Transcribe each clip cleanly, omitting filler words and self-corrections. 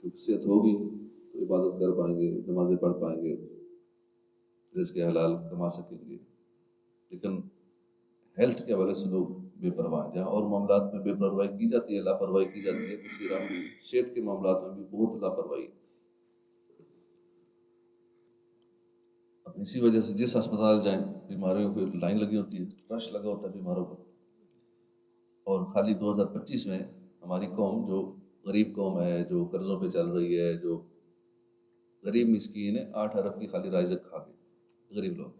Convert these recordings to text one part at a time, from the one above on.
کیونکہ صحت ہوگی تو عبادت کر پائیں گے، نمازیں پڑھ پائیں گے، رزق حلال کما سکیں گے۔ لیکن ہیلتھ کے حوالے سے لوگ بے پرواہ ہیں، جہاں اور معاملات میں بے پرواہی کی جاتی ہے، لاپرواہی کی جاتی ہے، اسی طرح صحت کے معاملات میں بھی بہت لاپرواہی۔ اب اسی وجہ سے جس اسپتال جائیں بیماریوں پہ لائن لگی ہوتی ہے، رش لگا ہوتا ہے بیماروں پر۔ اور خالی 2025 میں ہماری قوم جو غریب قوم ہے، جو قرضوں پہ چل رہی ہے، جو غریب مسکین ہے، 8 ارب کی خالی رائزک کھا گئے غریب لوگ۔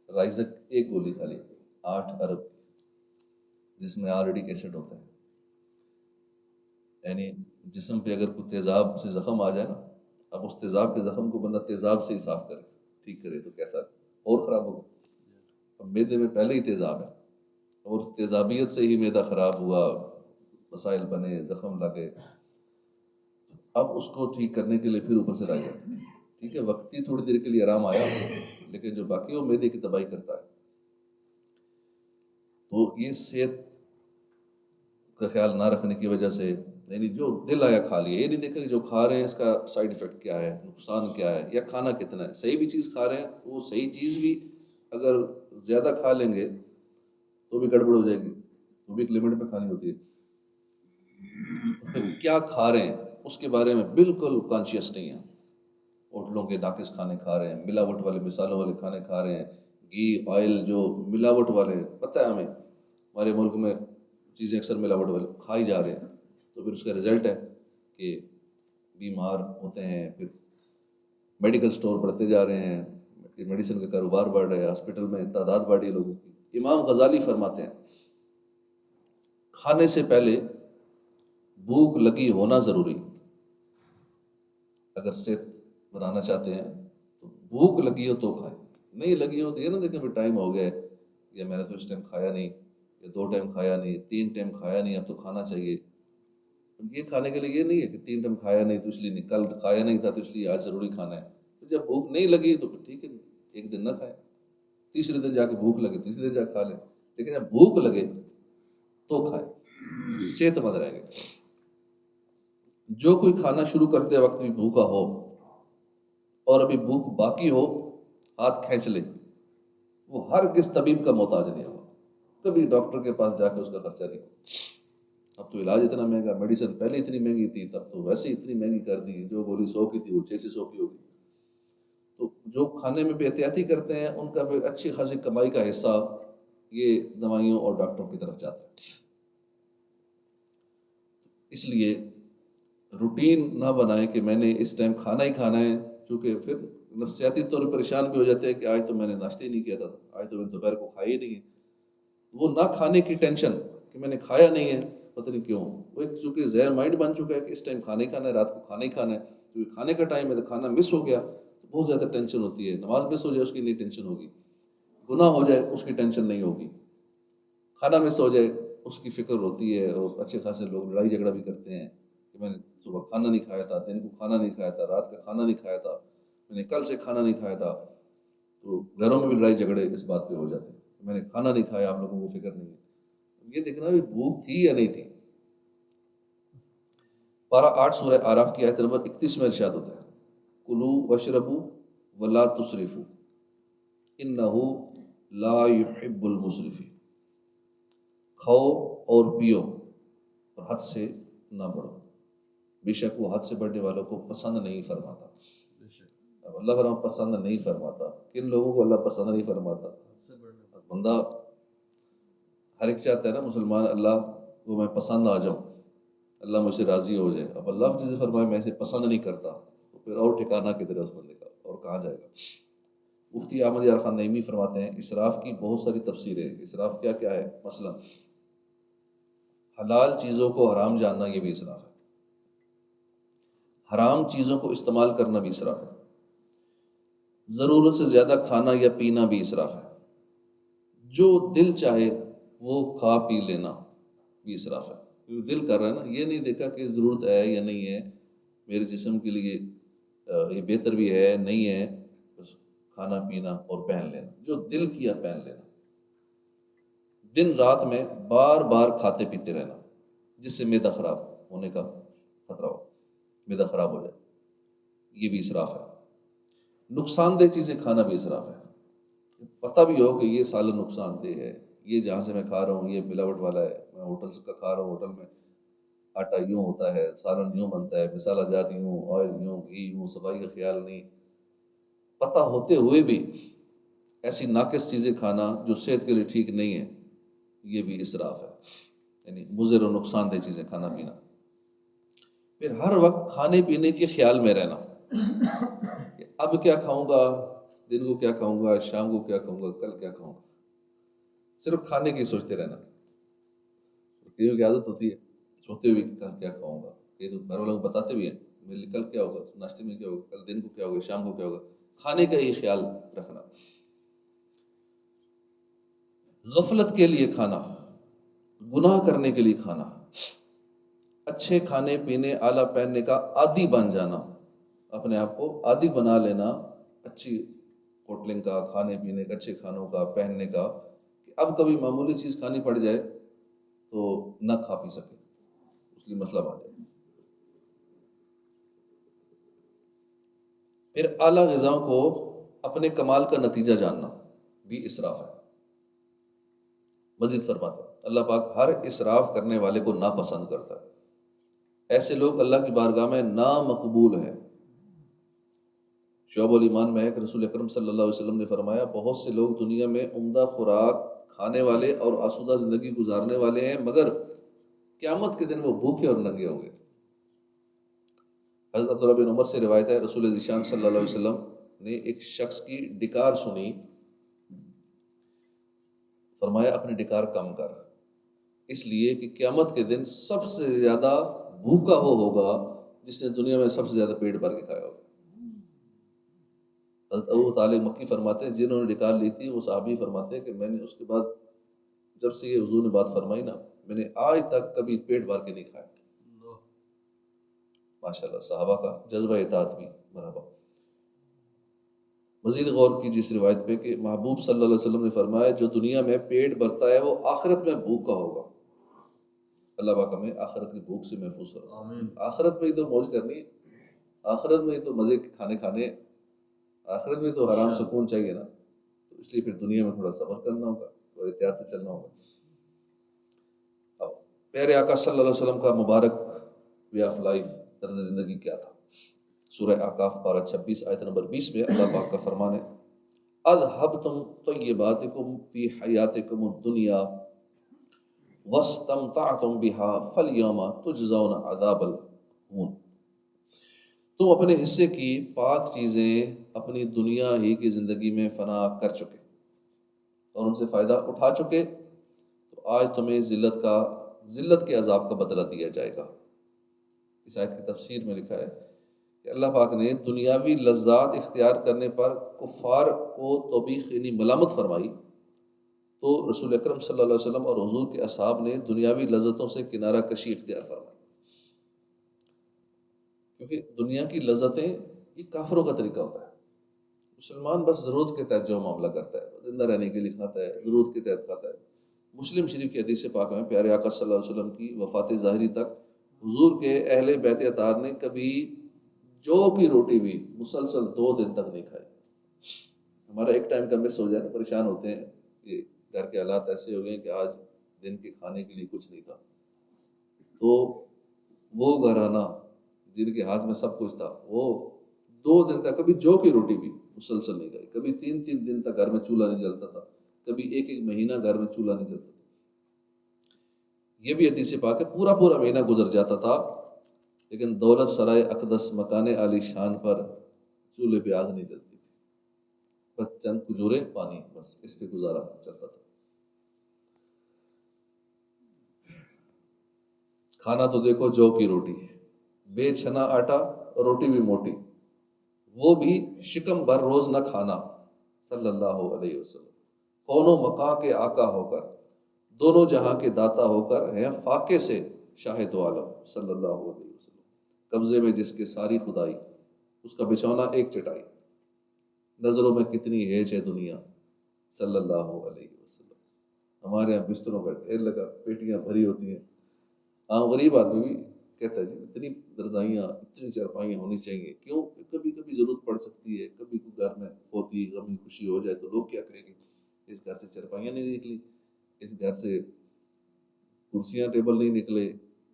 رائزک ایک گولی خالی 8 ارب، جس میں آلریڈی ایسڈ ہوتا ہے۔ یعنی جسم پہ اگر کوئی تیزاب سے زخم آ جائے نا، اب اس تیزاب کے زخم کو بندہ تیزاب سے ہی صاف کرے، ٹھیک کرے، تو کیسا اور خراب ہوگا۔ اب معدے میں پہلے ہی تیزاب ہے، اور تیزابیت سے ہی معدہ خراب ہوا، مسائل بنے، زخم لگے، اب اس کو ٹھیک کرنے کے لیے پھر اوپر سے رائے جاتی ہے۔ ٹھیک ہے، وقتی تھوڑی دیر کے لیے آرام آیا، لیکن جو باقی وہ معدے کی تباہی کرتا ہے۔ تو یہ صحت کا خیال نہ رکھنے کی وجہ سے، یعنی جو دل آیا کھا لیا، یہ نہیں دیکھا کہ جو کھا رہے ہیں اس کا سائیڈ ایفیکٹ کیا ہے، نقصان کیا ہے، یا کھانا کتنا ہے۔ صحیح بھی چیز کھا رہے ہیں، وہ صحیح چیز بھی اگر زیادہ کھا لیں گے تو بھی گڑبڑ ہو جائے گی، وہ بھی ایک لمٹ پہ کھانی ہوتی ہے۔ پھر کیا کھا رہے ہیں اس کے بارے میں بالکل کانشیس نہیں ہیں۔ ہوٹلوں کے ناقص کھانے کھا رہے ہیں، ملاوٹ والے مسالوں والے کھانے کھا رہے ہیں، گھی آئل جو ملاوٹ والے، پتہ ہے ہمیں ہمارے ملک میں چیزیں اکثر ملاوٹ والے کھائی جا رہے ہیں، تو پھر اس کا رزلٹ ہے کہ بیمار ہوتے ہیں، پھر میڈیکل سٹور بڑھتے جا رہے ہیں، میڈیسن کا کاروبار بڑھ رہا ہے، ہاسپٹل میں تعداد بڑھ رہی ہے لوگوں کی۔ امام غزالی فرماتے ہیں کھانے سے پہلے بھوک لگی ہونا ضروری۔ اگر صحت بنانا چاہتے ہیں تو بھوک لگی ہو تو کھائیں، نہیں لگی ہو تو یہ نہ دیکھیں بھی ٹائم ہو گیا ہے، یا میں نے تو اس ٹائم کھایا نہیں، یا 2 ٹائم کھایا نہیں، 3 ٹائم کھایا نہیں، اب تو کھانا چاہیے۔ یہ کھانے کے لیے یہ نہیں ہے کہ 3 ٹائم کھایا نہیں تو اس لیے نہیں، کل کھایا نہیں تھا تو اس لیے آج ضروری کھانا ہے۔ تو جب بھوک نہیں لگی تو پھر ٹھیک ہے، ایک دن نہ کھائیں، تیسرے دن جا کے بھوک لگے تیسرے دن جا کے کھا لیں، لیکن جب بھوک لگے تو کھائیں، صحت مند رہیں گے۔ جو کوئی کھانا شروع کرتے وقت بھی بھوکا ہو اور ابھی بھوک باقی ہو، ہاتھ کھینچ لے، وہ ہرگز طبیب کا محتاج نہیں ہوگا، کبھی ڈاکٹر کے پاس جا کے اس کا خرچہ نہیں ہوگا۔ اب تو علاج اتنا مہنگا، میڈیسن پہلے اتنی مہنگی تھی، تب تو ویسے اتنی مہنگی کر دی، جو گولی 100 کی تھی وہ 600 کی ہوگی۔ تو جو کھانے میں بے احتیاطی کرتے ہیں ان کا پھر اچھی خاصی کمائی کا حصہ یہ دوائیوں اور ڈاکٹروں کی طرف جاتا ہے۔ اس لیے روٹین نہ بنائیں کہ میں نے اس ٹائم کھانا ہی کھانا ہے، چونکہ پھر نفسیاتی طور پر پریشان بھی ہو جاتے ہیں کہ آج تو میں نے ناشتہ ہی نہیں کیا تھا، آج تو میں نے دوپہر کو کھایا ہی نہیں ہے۔ وہ نہ کھانے کی ٹینشن کہ میں نے کھایا نہیں ہے، پتہ نہیں کیوں، وہ ایک چونکہ ذہن مائنڈ بن چکا ہے کہ اس ٹائم کھانا ہی کھانا ہے، رات کو کھانا ہی کھانا ہے، کیونکہ کھانے کا ٹائم ہے تو کھانا مس ہو گیا تو بہت زیادہ ٹینشن ہوتی ہے۔ نماز مس ہو جائے اس کی نہیں ٹینشن ہوگی، گناہ ہو جائے اس کی ٹینشن نہیں ہوگی، کھانا مس ہو جائے اس کی فکر ہوتی ہے۔ اور اچھے خاصے لوگ لڑائی جھگڑا بھی کرتے ہیں کہ میں نے صبح کھانا نہیں کھایا تھا، دن کو کھانا نہیں کھایا تھا، رات کا کھانا نہیں کھایا تھا، میں نے کل سے کھانا نہیں کھایا تھا۔ تو گھروں میں بھی لڑائی جھگڑے اس بات پہ ہو جاتے ہیں کہ میں نے کھانا نہیں کھایا، آپ لوگوں کو فکر نہیں ہے۔ یہ دیکھنا بھی بھوک تھی یا نہیں تھی۔ پارہ 8 سورہ اعراف کی آیت نمبر 31 میں ارشاد ہوتا ہے کلوا واشربوا ولا تسرفوا انہ لا يحب المسرفین۔ کھاؤ اور پیو اور حد سے نہ بڑھو، بے شک وہ حد سے بڑھنے والوں کو پسند نہیں فرماتا۔ اب اللہ فرما پسند نہیں فرماتا، کن لوگوں کو اللہ پسند نہیں فرماتا؟ بندہ ہر ایک چاہتا ہے نا مسلمان، اللہ کو میں پسند آ جاؤں، اللہ مجھ سے راضی ہو جائے۔ اب اللہ جسے فرمائے میں اسے پسند نہیں کرتا تو پھر اور ٹھکانہ کدھر ہے اس بندے کا، اور کہاں جائے گا۔ مفتی احمد یار خان نعیمی فرماتے ہیں اسراف کی بہت ساری تفسیریں ہیں۔ اسراف کیا کیا ہے؟ مثلا حلال چیزوں کو حرام جاننا، یہ بھی اسراف ہے۔ حرام چیزوں کو استعمال کرنا بھی اسراف ہے۔ ضرورت سے زیادہ کھانا یا پینا بھی اسراف ہے۔ جو دل چاہے وہ کھا پی لینا بھی اسراف ہے، کیونکہ دل کر رہا ہے نا، یہ نہیں دیکھا کہ ضرورت ہے یا نہیں ہے، میرے جسم کے لیے یہ بہتر بھی ہے نہیں ہے، بس کھانا پینا اور پہن لینا، جو دل کیا پہن لینا۔ دن رات میں بار بار کھاتے پیتے رہنا جس سے معدہ خراب ہونے کا خطرہ ہو۔ معدہ خراب ہو جائے، یہ بھی اسراف ہے۔ نقصان دہ چیزیں کھانا بھی اسراف ہے، پتہ بھی ہو کہ یہ سالن نقصان دہ ہے، یہ جہاں سے میں کھا رہا ہوں یہ ملاوٹ والا ہے، میں ہوٹل سے کا کھا رہا ہوں، ہوٹل میں آٹا یوں ہوتا ہے، سالن یوں بنتا ہے، مسالہ جات یوں، آئل یوں، گھی یوں، صفائی کا خیال نہیں، پتہ ہوتے ہوئے بھی ایسی ناقص چیزیں کھانا جو صحت کے لیے ٹھیک نہیں ہے، یہ بھی اسراف ہے، یعنی مضر و نقصان دہ چیزیں کھانا پینا۔ پھر ہر وقت کھانے پینے کے خیال میں رہنا کہ اب کیا کھاؤں گا، دن کو کیا کھاؤں گا، شام کو کیا کھاؤں گا، کل کیا کھاؤں گا، صرف کھانے کی سوچتے رہنا۔ کئیوں کی عادت ہوتی ہے سوتے ہوئے کہ کل کیا کھاؤں گا، کئی تو گھر والوں کو بتاتے بھی ہیں میرے لیے کل کیا ہوگا، ناشتے میں کیا ہوگا، کل دن کو کیا ہوگا، شام کو کیا ہوگا، کھانے کا ہی خیال رکھنا۔ غفلت کے لیے کھانا، گناہ کرنے کے لیے کھانا، اچھے کھانے پینے اعلیٰ پہننے کا عادی بن جانا، اپنے آپ کو عادی بنا لینا اچھی ہوٹلنگ کا، کھانے پینے کا، اچھے کھانوں کا، پہننے کا، کہ اب کبھی معمولی چیز کھانی پڑ جائے تو نہ کھا پی سکے، اس لیے مسئلہ بن جائے۔ پھر اعلیٰ غذاؤں کو اپنے کمال کا نتیجہ جاننا بھی اسراف ہے۔ مزید فرماتے ہیں اللہ پاک ہر اسراف کرنے والے کو ناپسند کرتا ہے، ایسے لوگ اللہ کی بارگاہ میں نامقبول ہیں۔ شعب الایمان میں ہے کہ رسول اکرم صلی اللہ علیہ وسلم نے فرمایا بہت سے لوگ دنیا میں عمدہ خوراک کھانے والے اور آسودہ زندگی گزارنے والے ہیں، مگر قیامت کے دن وہ بھوکے اور ننگے ہوں گے۔ حضرت عبداللہ بن عمر سے روایت ہے رسول ذیشان صلی اللہ علیہ وسلم نے ایک شخص کی ڈکار سنی، فرمایا اپنی ڈکار کم کر، اس لیے کہ قیامت کے دن سب سے زیادہ بھوکا وہ ہوگا جس نے دنیا میں سب سے زیادہ پیٹ بھر کے کھایا ہوگا۔ حضرت ابو طالب مکی فرماتے ہیں جنہوں نے ڈکار لی تھی وہ صحابی فرماتے ہیں کہ میں نے اس کے بعد جب سے یہ حضور نے بات فرمائی نا، میں نے آج تک کبھی پیٹ بھر کے نہیں کھایا۔ ماشاءاللہ صحابہ کا جذبہ اطاعت بھی برابر۔ مزید غور کیجیے اس روایت پہ کہ محبوب صلی اللہ علیہ وسلم نے فرمایا جو دنیا میں پیٹ بھرتا ہے وہ آخرت میں بھوکا ہوگا۔ اللہ پاک ہمیں آخرت کی بھوک سے محفوظ کرے۔ آخرت میں ہی تو موج کرنی ہے، آخرت میں ہی تو مزے کے کھانے کھانے ہیں، آخرت میں تو حرام سکون چاہیے نا، تو اس لیے پھر دنیا میں تھوڑا صبر کرنا ہوگا، تھوڑا احتیاط سے چلنا ہوگا۔ اب پیارے آقا صلی اللہ علیہ وسلم کا مبارک وے آف لائف، طرز زندگی کیا تھا؟ سورہ اعقاف پارہ 26 آیت نمبر 20 میں اللہ پاک کا فرمان ہے اذهبتم طیباتکم فی حیاتکم الدنیا واستمتعتم بها فالیوم تجزون عذاب الہون۔ تم اپنے حصے کی پاک چیزیں اپنی دنیا ہی کی زندگی میں فنا کر چکے اور ان سے فائدہ اٹھا چکے، تو آج تمہیں ذلت کے عذاب کا بدلہ دیا جائے گا۔ اس آیت کی تفسیر میں لکھا ہے کہ اللہ پاک نے دنیاوی لذات اختیار کرنے پر کفار کو توبیخ یعنی ملامت فرمائی، تو رسول اکرم صلی اللہ علیہ وسلم اور حضور کے اصحاب نے دنیاوی لذتوں سے کنارہ کشی اختیار فرمائی، کیونکہ دنیا کی لذتیں یہ کافروں کا طریقہ ہوتا ہے۔ مسلمان بس ضرورت کے تحت جو معاملہ کرتا ہے، زندہ رہنے کے لیے کھاتا ہے، ضرورت کے تحت کھاتا ہے۔ مسلم شریف کی حدیث پاک میں پیارے آقا صلی اللہ علیہ وسلم کی وفات ظاہری تک حضور کے اہل بیت اطہار نے کبھی جو کی روٹی بھی مسلسل 2 دن تک نہیں کھائی۔ ہمارا ایک ٹائم کا مس ہو جائے تو پریشان ہوتے ہیں کہ گھر کے حالات ایسے ہو گئے کہ آج دن کے کھانے کے لیے کچھ نہیں تھا، تو وہ گھرانہ جن کے ہاتھ میں سب کچھ تھا وہ 2 دن تک کبھی جو کی روٹی بھی مسلسل نہیں کھائی، کبھی 3 دن تک گھر میں چولہا نہیں جلتا تھا، کبھی 1 مہینہ گھر میں چولہا نہیں جلتا تھا۔ یہ بھی حدیث پاک ہے پورا مہینہ گزر جاتا تھا لیکن دولت سرائے اقدس مکان عالی شان پر چولہے پہ آگ نہیں جلتی تھی، بس چند کھجوریں پانی، بس اس پہ گزارا چلتا تھا۔ کھانا تو دیکھو جو کی روٹی، بے چھنا آٹا، روٹی بھی موٹی، وہ بھی شکم بھر روز نہ کھانا، صلی اللہ علیہ وسلم کونوں مقاں کے آقا ہو کر، دونوں جہاں کے داتا ہو کر ہیں فاقے سے شاہد عالم، صلی اللہ علیہ وسلم قبضے میں جس کے ساری خدائی، اس کا بچھونا ایک چٹائی، نظروں میں کتنی ہیج ہے دنیا، صلی اللہ علیہ وسلم۔ ہمارے یہاں بستروں کا ڈھیر لگا، پیٹیاں بھری ہوتی ہیں، عام غریب آدمی بھی کہتا ہے جی اتنی رضائیاں اتنی چارپائیاں ہونی چاہیے، کیوں؟ کبھی کبھی ضرورت پڑ سکتی ہے، کبھی کوئی گھر میں ہوتی غمی خوشی ہو جائے تو لوگ کیا کریں گے، اس گھر سے چارپائیاں نہیں نکلی، اس گھر سے کرسیاں ٹیبل نہیں نکلے،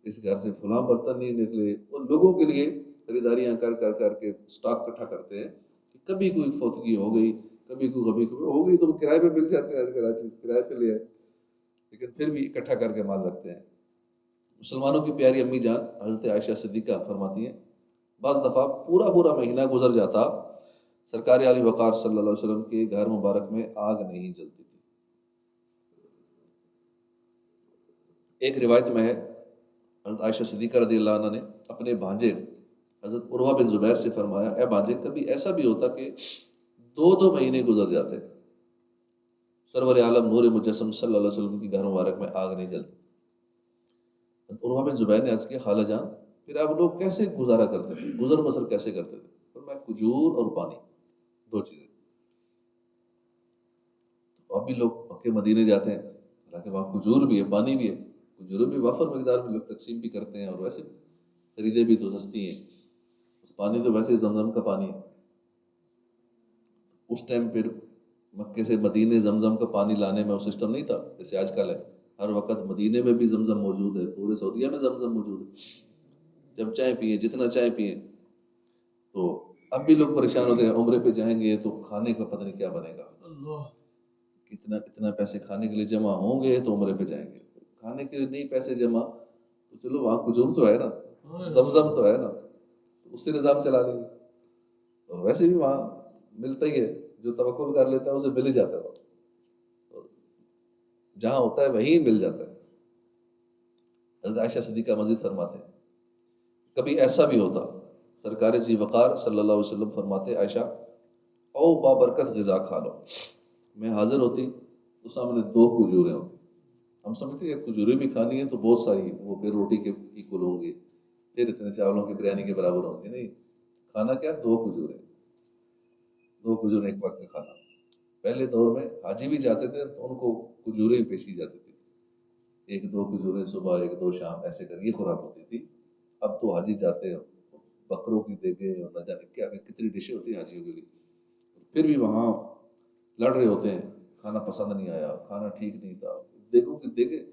اس گھر سے فلاں برتن نہیں نکلے، اور لوگوں کے لیے خریداریاں کر کر کر کے سٹاک اکٹھا کرتے ہیں کہ کبھی کوئی فوتگی ہو گئی، کبھی کوئی غمی ہو گئی تو وہ کرائے پہ مل جاتے ہیں، آج کل چیز کرائے پہ لے آئے، لیکن پھر بھی اکٹھا کر کے مال رکھتے ہیں۔ مسلمانوں کی پیاری امی جان حضرت عائشہ صدیقہ فرماتی ہیں بعض دفعہ پورا پورا مہینہ گزر جاتا، سرکار علی وقار صلی اللہ علیہ وسلم کے گھر مبارک میں آگ نہیں جلتی تھی۔ ایک روایت میں ہے حضرت عائشہ صدیقہ رضی اللہ عنہ نے اپنے بھانجے حضرت عروہ بن زبیر سے فرمایا، اے بھانجے کبھی ایسا بھی ہوتا کہ دو دو مہینے گزر جاتے، سرور عالم نور مجسم صلی اللہ علیہ وسلم کی گھر مبارک میں آگ نہیں جلتی۔ حضرت عروہ بن زبیر نے عرض کیا، خالہ جان پھر آپ لوگ کیسے گزارا کرتے تھے، گزر بسر کیسے کرتے تھے؟ فرمایا کھجور اور پانی، دو چیزیں۔ اب بھی لوگ مکے مدینے جاتے ہیں، حالانکہ وہاں کھجور بھی ہے پانی بھی ہے، کھجوروں بھی وافر مقدار میں لوگ تقسیم بھی کرتے ہیں، اور ویسے خریدے بھی تو سستی ہیں، پانی تو ویسے زمزم کا پانی ہے۔ اس ٹائم پھر مکے سے مدینے زمزم کا پانی لانے میں وہ سسٹم نہیں تھا جیسے آج کل ہے، ہر وقت مدینے میں بھی زمزم موجود ہے، پورے سعودیہ میں زمزم موجود ہے، جب چائے پئیں جتنا چائے پئیں۔ تو اب بھی لوگ پریشان ہوتے ہیں، عمرے پہ جائیں گے تو کھانے کا پتہ نہیں کیا بنے گا، کتنا کتنا پیسے کھانے کے لیے جمع ہوں گے تو عمرے پہ جائیں گے، کھانے کے لیے نہیں پیسے جمع تو چلو وہاں کھجور تو ہے نا، زمزم تو ہے نا، اس سے نظام چلا لیں گے، اور ویسے بھی وہاں ملتا ہی ہے، جو توکل کر لیتا ہے اسے مل ہی جاتا ہے، جہاں ہوتا ہے وہیں مل جاتا ہے۔ حضرت عائشہ صدیقہ مزید فرماتے ہیں کبھی ایسا بھی ہوتا، سرکار ذی وقار صلی اللہ علیہ وسلم فرماتے، عائشہ او بابرکت غذا کھا لو، میں حاضر ہوتی تو سامنے دو کھجوریں ہوتی، ہم سمجھتے ہیں کھجوریں بھی کھانی ہے تو بہت ساری، وہ پھر روٹی کے ایکول ہوں گے، پھر اتنے چاولوں کی بریانی کے برابر ہوں گے، نہیں، کھانا کیا، دو کھجوریں، دو کھجوریں ایک وقت میں کھانا۔ پہلے دور میں حاجی بھی جاتے تھے تو ان کو کھجوریں پیش کی جاتی تھی، ایک دو کھجوریں صبح ایک دو شام ایسے کر یہ خوراک ہوتی تھی۔ اب تو حاجی جاتے ہیں بکروں کی دیکھیں اور نہ جانے کیا کتنی ڈشیں ہوتی ہیں حاجیوں کے لیے، پھر بھی وہاں لڑ رہے ہوتے ہیں، کھانا پسند نہیں آیا، کھانا ٹھیک نہیں تھا، دیکھو کہ دیکھے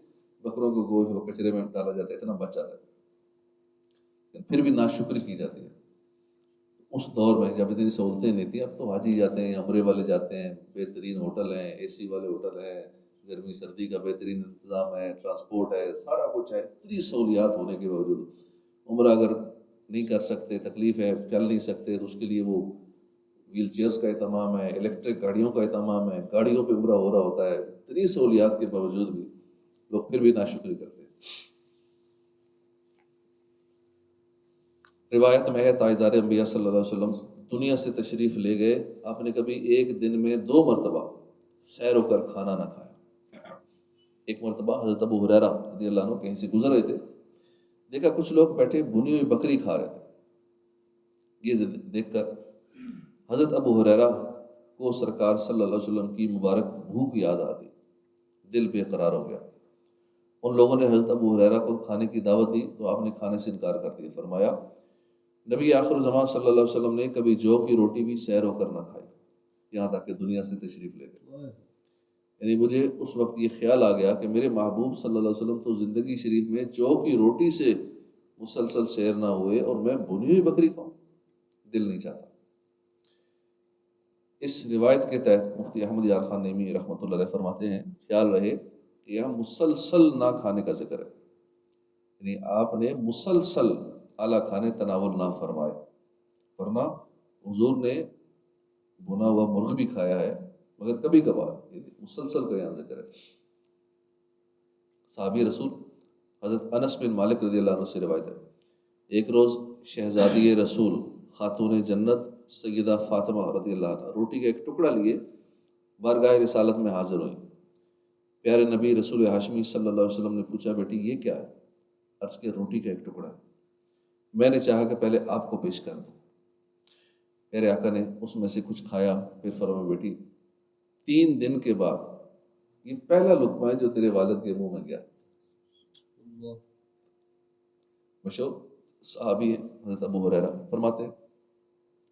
بکروں کو گوشت وہ کچرے میں ڈالا جاتا ہے، اتنا بچ جاتا ہے، پھر بھی ناشکری کی جاتی ہے۔ اس دور میں جب اتنی سہولتیں نہیں تھیں، اب تو حاجی جاتے ہیں، عمرے والے جاتے ہیں، بہترین ہوٹل ہیں، اے سی والے ہوٹل ہیں، گرمی سردی کا بہترین انتظام ہے، ٹرانسپورٹ ہے، سارا کچھ ہے، اتنی سہولیات ہونے کے باوجود عمرہ اگر نہیں کر سکتے، تکلیف ہے، چل نہیں سکتے، تو اس کے لیے وہ ویل چیئرز کا اہتمام ہے، الیکٹرک گاڑیوں کا اہتمام ہے، گاڑیوں پہ عمرہ ہو رہا ہوتا ہے، اتنی سہولیات کے باوجود بھی لوگ پھر بھی ناشکری کرتے ہیں۔ روایت میں ہے تاجدار انبیاء صلی اللہ علیہ وسلم دنیا سے تشریف لے گئے، آپ نے کبھی ایک دن میں 2 مرتبہ سیر ہو کر کھانا نہ کھایا۔ ایک مرتبہ حضرت ابو ہریرہ رضی اللہ عنہ کہیں سے گزر رہے تھے، دیکھا کچھ لوگ بیٹھے بھنی ہوئی بکری کھا رہے تھے، یہ دیکھ کر حضرت ابو ہریرہ کو سرکار صلی اللہ علیہ وسلم کی مبارک بھوک یاد آ گئی، دل بے قرار ہو گیا۔ ان لوگوں نے حضرت ابو ہریرہ کو کھانے کی دعوت دی تو آپ نے کھانے سے انکار کر دیا، فرمایا نبی آخر زمان صلی اللہ علیہ وسلم نے کبھی جو کی روٹی بھی سیر ہو کر نہ کھائی، یہاں تک کہ دنیا سے تشریف لے گئے۔ یعنی مجھے اس وقت یہ خیال آ گیا کہ میرے محبوب صلی اللہ علیہ وسلم تو زندگی شریف میں جو کی روٹی سے مسلسل سیر نہ ہوئے اور میں بھنی ہوئی بکری کھاؤں، دل نہیں چاہتا۔ اس روایت کے تحت مفتی احمد یار خان نعیمی رحمۃ اللہ علیہ فرماتے ہیں خیال رہے کہ یہاں مسلسل نہ کھانے کا ذکر ہے، یعنی آپ نے مسلسل اعلیٰ کھانے تناول نہ فرمائے، ورنہ حضور نے بنا ہوا مرغ بھی کھایا ہے مگر کبھی کبھار، مسلسل کا یہاں ذکر ہے۔ صحابی رسول حضرت انس بن مالک رضی اللہ عنہ سے روایت ہے، ایک روز شہزادی رسول خاتون جنت سیدہ فاطمہ رضی اللہ عنہ روٹی کا ایک ٹکڑا لیے بارگاہ رسالت میں حاضر ہوئیں۔ پیارے نبی رسول ہاشمی صلی اللہ علیہ وسلم نے پوچھا بیٹی یہ کیا ہے؟ عرض کہ روٹی کا ایک ٹکڑا ہے، میں نے چاہا کہ پہلے آپ کو پیش کر دوں۔ میرے آقا نے اس میں سے کچھ کھایا، پھر فرمایا بیٹی 3 دن کے بعد یہ پہلا لقمہ ہے جو تیرے والد کے منہ میں گیا۔ مشہور صحابی ہے حضرت ابو ہریرہ، فرماتے ہیں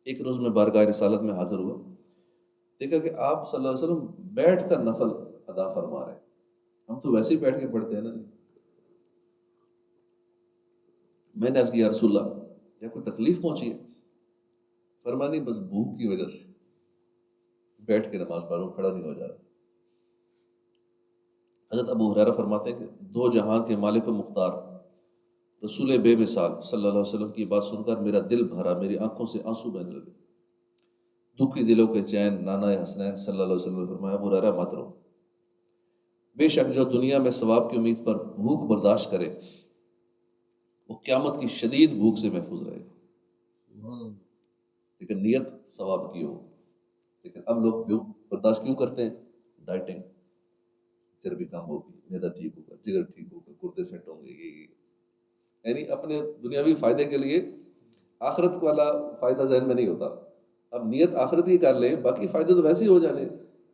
ایک روز میں بارگاہ رسالت میں حاضر ہوا، دیکھا کہ آپ صلی اللہ علیہ وسلم بیٹھ کر نفل ادا فرما رہے ہیں، ہم تو ویسے ہی بیٹھ کے پڑھتے ہیں نا۔ میں نے عرض کیا یا رسول اللہ کیا کوئی تکلیف پہنچی ہے؟ فرمایا نہیں، بس بھوک کی وجہ سے بیٹھ کے نماز پڑھ رہا ہوں، کھڑا نہیں ہو جا رہا۔ حضرت ابو ہریرہ فرماتے ہیں کہ دو جہاں کے مالک و مختار رسول بے مثال صلی اللہ علیہ وسلم کی بات سن کر میرا دل بھرا، میری آنکھوں سے آنسو بہنے لگے۔ دکھی دلوں کے چین نانا حسنین صلی اللہ علیہ وسلم نے فرمایا ابو ہریرہ مت رو، بے شک جو دنیا میں ثواب کی امید پر بھوک برداشت کرے وہ قیامت کی شدید بھوک سے محفوظ رہے گا، لیکن نیت ثواب کی ہو۔ لیکن اب لوگ بھوک برداشت کیوں کرتے ہیں؟ ڈائٹنگ، چربی کم ہوگی، معدہ ٹھیک ہوگا، جگر ٹھیک ہوگا، گردے سیٹ ہوں گے، یہ یعنی اپنے دنیاوی فائدے کے لیے آخرت والا فائدہ ذہن میں نہیں ہوتا۔ اب نیت آخرت کی کر لیں، باقی فائدے تو ویسے ہی ہو جانے،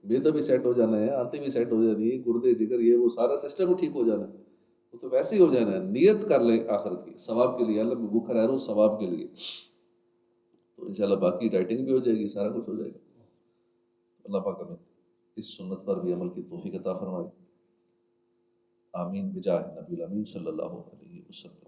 معدہ بھی سیٹ ہو جانا ہے، آنتیں بھی سیٹ ہو جانی ہے، گردے جگر یہ وہ سارا سسٹم ٹھیک ہو جانا ہے، وہ تو ویسے ہی ہو جانا ہے۔ نیت کر لیں آخرت کی، ثواب کے لیے، اللہ میں بھوکا رہ رہا ہوں ثواب کے لیے، تو انشاءاللہ باقی ڈائٹنگ بھی ہو جائے گی، سارا کچھ ہو جائے گا۔ اللہ پاک ہمیں اس سنت پر بھی عمل کی توفیق عطا فرمائے، آمین بجاہ نبی الامین صلی اللہ علیہ وسلم۔